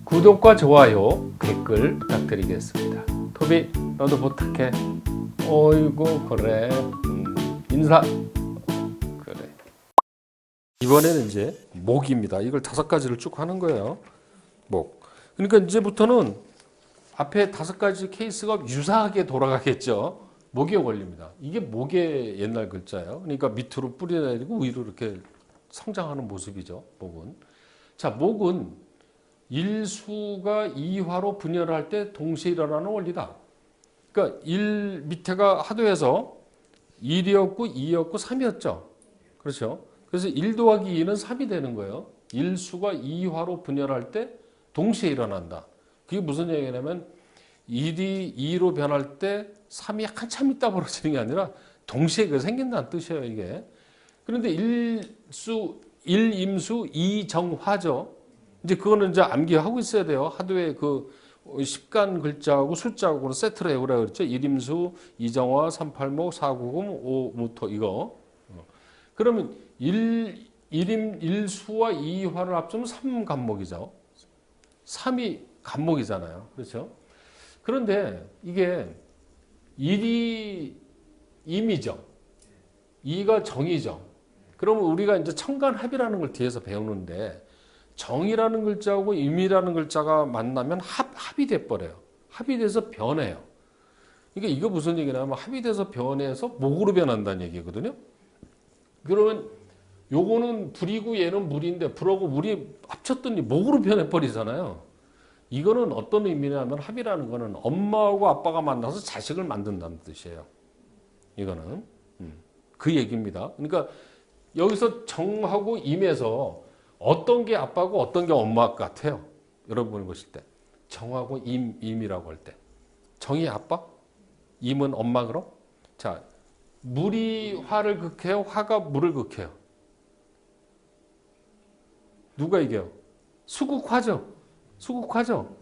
구독과 좋아요, 댓글 부탁드리겠습니다. 토비, 너도 부탁해. 어이구, 그래. 인사. 그래. 이번에는 이제 목입니다. 이걸 5가지를 쭉 하는 거예요. 목. 그러니까 이제부터는 앞에 5가지 케이스가 유사하게 돌아가겠죠. 목에 걸립니다. 이게 목의 옛날 글자예요. 그러니까 밑으로 뿌리 내리고 위로 이렇게 성장하는 모습이죠. 목은. 자, 목은 일수가 이화로 분열할 때 동시에 일어나는 원리다. 그러니까 1 밑에가 하도해서 1이었고 2였고 3이었죠. 그렇죠. 그래서 1 더하기 2는 3이 되는 거예요. 일수가 이화로 분열할 때 동시에 일어난다. 그게 무슨 얘기냐면 1이 2로 변할 때 3이 한참 있다 벌어지는 게 아니라 동시에 그 생긴다는 뜻이에요, 이게. 그런데 일임수 이정화죠. 이제 그거는 이제 암기하고 있어야 돼요. 하도에 그 10간 글자하고 숫자하고 세트로 해오라 그랬죠. 일임수, 이정화, 3팔목, 4구금, 5무토 이거. 그러면 일수와 이화를 합치면 3간목이죠. 3이 간목이잖아요. 그렇죠? 그런데 이게 1이 임이죠. 2가 정이죠. 그러면 우리가 이제 청간합이라는 걸 뒤에서 배우는데 정이라는 글자하고 임이라는 글자가 만나면 합이 돼버려요. 합이 돼서 변해요. 그러니까 이거 무슨 얘기냐면 합이 돼서 변해서 목으로 변한다는 얘기거든요. 그러면 요거는 불이고 얘는 물인데 불하고 물이 합쳤더니 목으로 변해버리잖아요. 이거는 어떤 의미냐면 합이라는 거는 엄마하고 아빠가 만나서 자식을 만든다는 뜻이에요. 이거는 그 얘기입니다. 그러니까 여기서 정하고 임에서 어떤 게 아빠고 어떤 게 엄마 같아요? 여러분이 보실 때 정하고 임이라고 할 때 정이 아빠, 임은 엄마 그럼? 자, 물이 화를 극해요? 화가 물을 극해요? 누가 이겨요? 수국화죠. 수국화죠.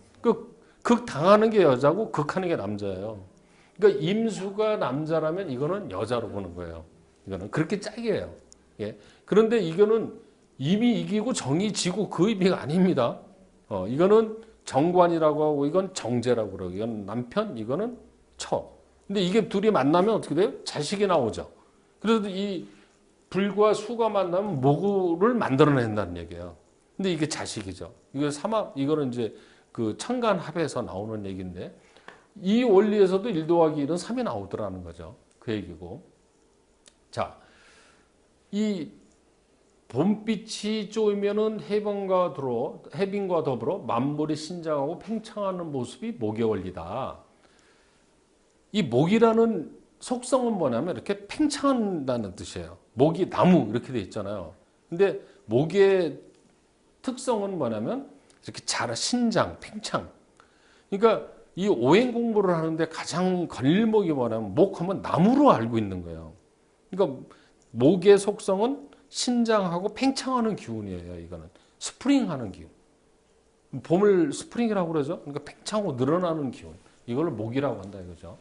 극당하는 게 여자고 극하는 게 남자예요. 그러니까 임수가 남자라면 이거는 여자로 보는 거예요. 이거는 그렇게 짝이에요. 예. 그런데 이거는 임이 이기고 정이 지고 그 의미가 아닙니다. 이거는 정관이라고 하고 이건 정제라고 그러고 이건 남편, 이거는 처. 근데 이게 둘이 만나면 어떻게 돼요? 자식이 나오죠. 그래도 이 불과 수가 만나면 모구를 만들어낸다는 얘기예요. 근데 이게 자식이죠. 이거는 이제 그 청간합에서 나오는 얘기인데 이 원리에서도 1 더하기 1은 3이 나오더라는 거죠. 그 얘기고. 자, 이 봄빛이 쪼이면은 해변과 더불어 만물이 신장하고 팽창하는 모습이 목의 원리다. 이 목이라는 속성은 뭐냐면 이렇게 팽창한다는 뜻이에요. 목이 나무 이렇게 돼 있잖아요. 근데 목의 특성은 뭐냐면 이렇게 신장, 팽창. 그러니까 이 오행 공부를 하는데 가장 걸릴목이 뭐냐면 목하면 나무로 알고 있는 거예요. 그러니까 목의 속성은 신장하고 팽창하는 기운이에요. 이거는 스프링하는 기운. 봄을 스프링이라고 그러죠. 그러니까 팽창하고 늘어나는 기운. 이걸 목이라고 한다 이거죠.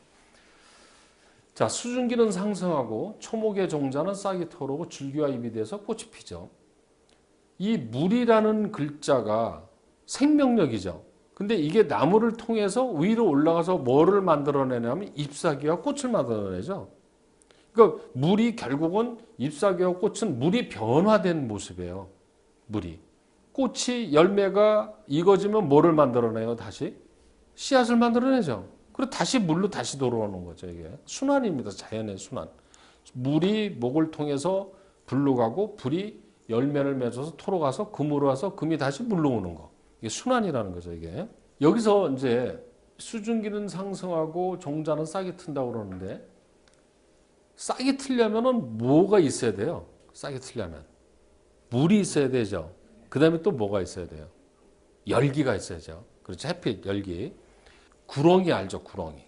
자, 수증기는 상승하고 초목의 종자는 싹이 터오르고 줄기와 잎이 돼서 꽃이 피죠. 이 물이라는 글자가 생명력이죠. 근데 이게 나무를 통해서 위로 올라가서 뭐를 만들어내냐면 잎사귀와 꽃을 만들어내죠. 그러니까 물이 결국은 잎사귀와 꽃은 물이 변화된 모습이에요. 물이. 꽃이 열매가 익어지면 뭐를 만들어내요? 다시? 씨앗을 만들어내죠. 그리고 다시 물로 다시 돌아오는 거죠. 이게 순환입니다. 자연의 순환. 물이 목을 통해서 불로 가고 불이 열매를 맺어서 토로 가서 금으로 와서 금이 다시 물로 오는 거. 이게 순환이라는 거죠. 이게. 여기서 이제 수증기는 상승하고 종자는 싹이 튼다고 그러는데 싹이 트려면은 뭐가 있어야 돼요? 싹이 트려면 물이 있어야 되죠. 그 다음에 또 뭐가 있어야 돼요? 열기가 있어야죠. 그렇죠. 햇빛, 열기. 구렁이 알죠? 구렁이.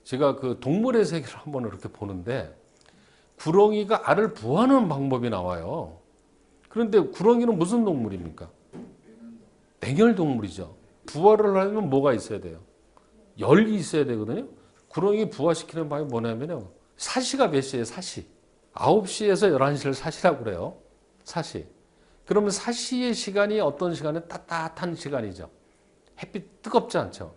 제가 그 동물의 세계를 한번 이렇게 보는데 구렁이가 알을 부화하는 방법이 나와요. 그런데 구렁이는 무슨 동물입니까? 냉혈동물이죠. 부화를 하려면 뭐가 있어야 돼요? 열이 있어야 되거든요. 구렁이 부화시키는 방법이 뭐냐면요. 사시가 몇 시에 사시? 9시에서 11시를 사시라고 그래요. 사시. 그러면 사시의 시간이 어떤 시간에 따뜻한 시간이죠. 햇빛 뜨겁지 않죠.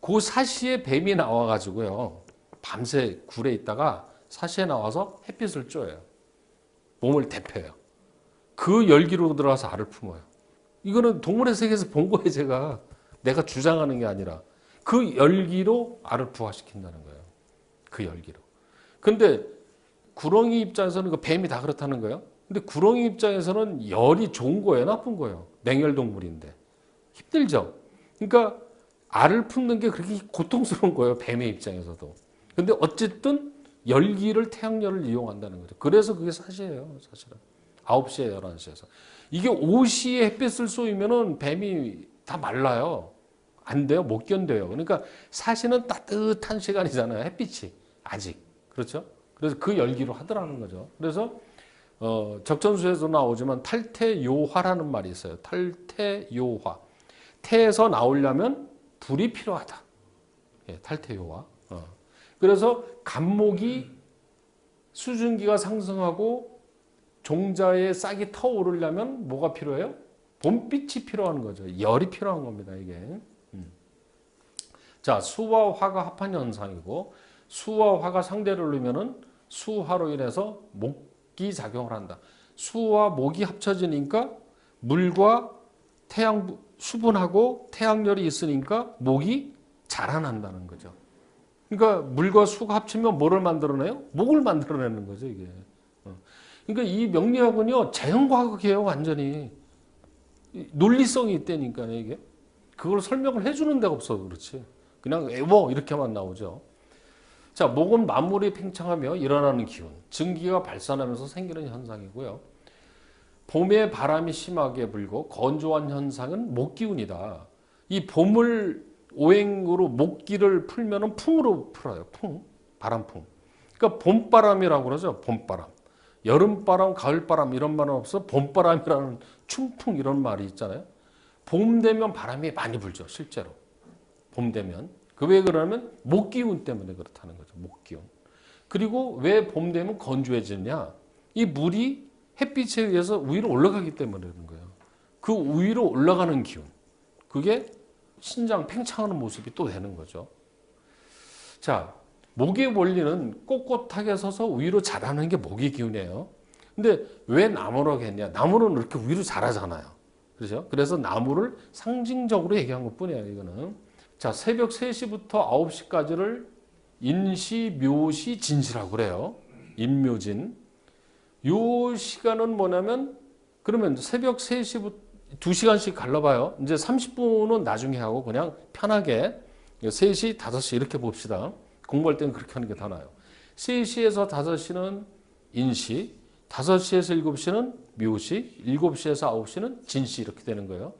그 사시에 뱀이 나와가지고요. 밤새 굴에 있다가 사시에 나와서 햇빛을 쬐요. 몸을 데펴요. 그 열기로 들어가서 알을 품어요. 이거는 동물의 세계에서 본 거예요, 제가. 내가 주장하는 게 아니라. 그 열기로 알을 부화시킨다는 거예요. 그 열기로. 근데 구렁이 입장에서는 그 뱀이 다 그렇다는 거예요. 근데 구렁이 입장에서는 열이 좋은 거예요, 나쁜 거예요. 냉열동물인데. 힘들죠. 그러니까 알을 품는 게 그렇게 고통스러운 거예요, 뱀의 입장에서도. 근데 어쨌든 열기를, 태양열을 이용한다는 거죠. 그래서 그게 사시예요, 사실은. 9시에 11시에서. 이게 5시에 햇빛을 쏘이면은 뱀이 다 말라요. 안 돼요. 못 견뎌요. 그러니까 사시는 따뜻한 시간이잖아요. 햇빛이. 아직. 그렇죠? 그래서 그 열기로 하더라는 거죠. 그래서 적천수에도 나오지만 탈태요화라는 말이 있어요. 탈태요화. 태에서 나오려면 불이 필요하다. 예, 탈태요화. 그래서 간목이 수증기가 상승하고 종자의 싹이 터오르려면 뭐가 필요해요? 봄빛이 필요한 거죠. 열이 필요한 겁니다, 이게. 자, 수와 화가 합한 현상이고, 수와 화가 상대를 누르면은 수화로 인해서 목이 작용을 한다. 수와 목이 합쳐지니까 물과 태양, 수분하고 태양열이 있으니까 목이 자라난다는 거죠. 그러니까 물과 수가 합치면 뭐를 만들어내요? 목을 만들어내는 거죠, 이게. 그러니까 이 명리학은요, 자연과학이에요, 완전히. 논리성이 있다니까요, 이게. 그걸 설명을 해주는 데가 없어서 그렇지. 그냥 에워 이렇게만 나오죠. 자, 목은 만물이 팽창하며 일어나는 기운, 증기가 발산하면서 생기는 현상이고요. 봄에 바람이 심하게 불고 건조한 현상은 목기운이다. 이 봄을 오행으로 목기를 풀면은 풍으로 풀어요. 풍, 바람풍. 그러니까 봄바람이라고 그러죠. 봄바람. 여름바람, 가을바람 이런 말은 없어. 봄바람이라는 춘풍 이런 말이 있잖아요. 봄 되면 바람이 많이 불죠. 실제로. 봄 되면. 그 왜 그러면 목기운 때문에 그렇다는 거죠. 목기운. 그리고 왜 봄 되면 건조해지냐? 이 물이 햇빛에 의해서 위로 올라가기 때문에 그런 거예요. 그 위로 올라가는 기운. 그게 신장 팽창하는 모습이 또 되는 거죠. 자, 목의 원리는 꼿꼿하게 서서 위로 자라는 게 목의 기운이에요. 근데 왜 나무라고 했냐? 나무는 이렇게 위로 자라잖아요. 그렇죠? 그래서 나무를 상징적으로 얘기한 것 뿐이에요, 이거는. 자, 새벽 3시부터 9시까지를 인시, 묘시, 진시라고 그래요. 인묘진. 요 시간은 뭐냐면, 그러면 새벽 3시부터 2시간씩 갈라봐요. 이제 30분은 나중에 하고 그냥 편하게 3시, 5시 이렇게 봅시다. 공부할 때는 그렇게 하는 게 더 나아요. 3시에서 5시는 인시, 5시에서 7시는 묘시, 7시에서 9시는 진시 이렇게 되는 거예요.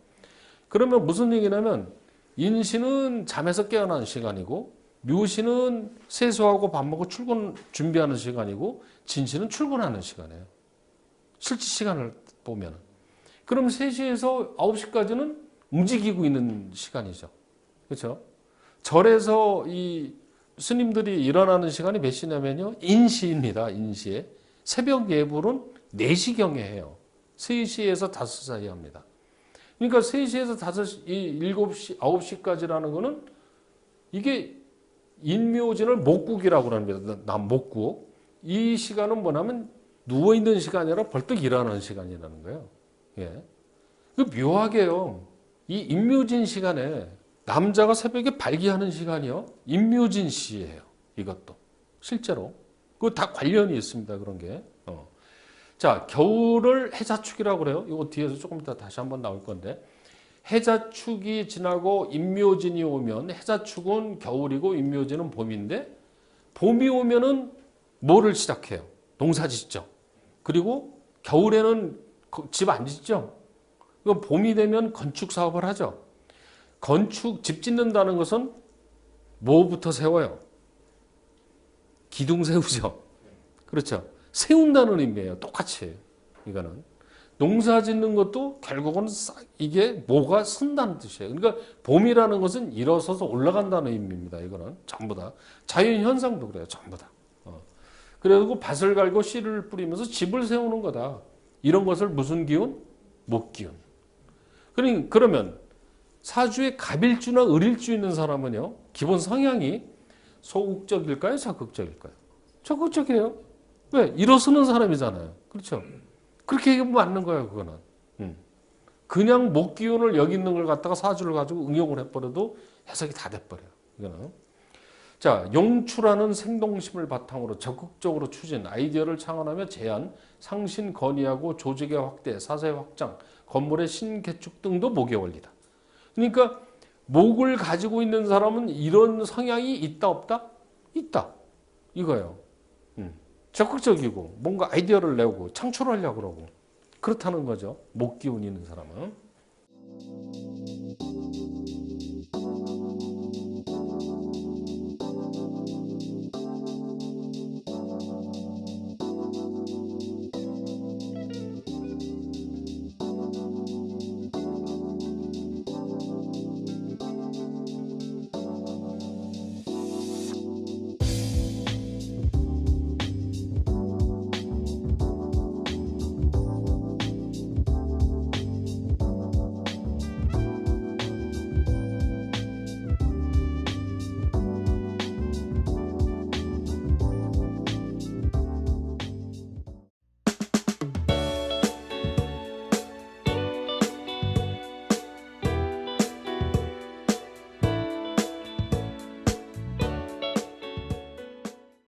그러면 무슨 얘기냐면 인시는 잠에서 깨어나는 시간이고 묘시는 세수하고 밥 먹고 출근 준비하는 시간이고 진시는 출근하는 시간이에요. 실제 시간을 보면. 그럼 3시에서 9시까지는 움직이고 있는 시간이죠. 그렇죠? 절에서 이 스님들이 일어나는 시간이 몇 시냐면요. 인시입니다. 인시에. 새벽 예불은 4시경에 해요. 3시에서 5시 사이 합니다. 그러니까 3시에서 5시, 7시, 9시까지라는 거는 이게 인묘진을 목국이라고 합니다. 남목국. 이 시간은 뭐냐면 누워있는 시간이 아니라 벌떡 일어나는 시간이라는 거예요. 예. 그 묘하게요. 이 인묘진 시간에 남자가 새벽에 발기하는 시간이요. 인묘진 시예요. 이것도. 실제로. 그거 다 관련이 있습니다. 그런 게. 자, 겨울을 해자축이라고 그래요. 이거 뒤에서 조금 이따 다시 한번 나올 건데. 해자축이 지나고 인묘진이 오면 해자축은 겨울이고 인묘진은 봄인데 봄이 오면은 뭐를 시작해요? 농사 짓죠. 그리고 겨울에는 집 안 짓죠. 그럼 봄이 되면 건축 사업을 하죠. 건축, 집 짓는다는 것은 뭐부터 세워요? 기둥 세우죠. 그렇죠. 세운다는 의미예요. 똑같이. 이거는. 농사 짓는 것도 결국은 이게 뭐가 쓴다는 뜻이에요. 그러니까 봄이라는 것은 일어서서 올라간다는 의미입니다. 이거는 전부 다. 자연 현상도 그래요. 전부 다. 그리고 밭을 갈고 씨를 뿌리면서 집을 세우는 거다. 이런 것을 무슨 기운? 목기운. 그러면 사주에 갑일주나 을일주 있는 사람은요, 기본 성향이 소극적일까요? 적극적일까요? 적극적이에요. 왜? 일어서는 사람이잖아요. 그렇죠? 그렇게 얘기하면 맞는 거예요, 그거는. 그냥 목기운을 여기 있는 걸 갖다가 사주를 가지고 응용을 해버려도 해석이 다 돼버려요. 이거는. 자, 용추라는 생동심을 바탕으로 적극적으로 추진, 아이디어를 창안하며 제안, 상신 건의하고 조직의 확대, 사세 확장, 건물의 신개축 등도 목의 원리다. 그러니까 목을 가지고 있는 사람은 이런 성향이 있다 없다? 있다. 이거예요. 적극적이고 뭔가 아이디어를 내고 창출하려고 그러고 그렇다는 거죠. 목 기운이 있는 사람은.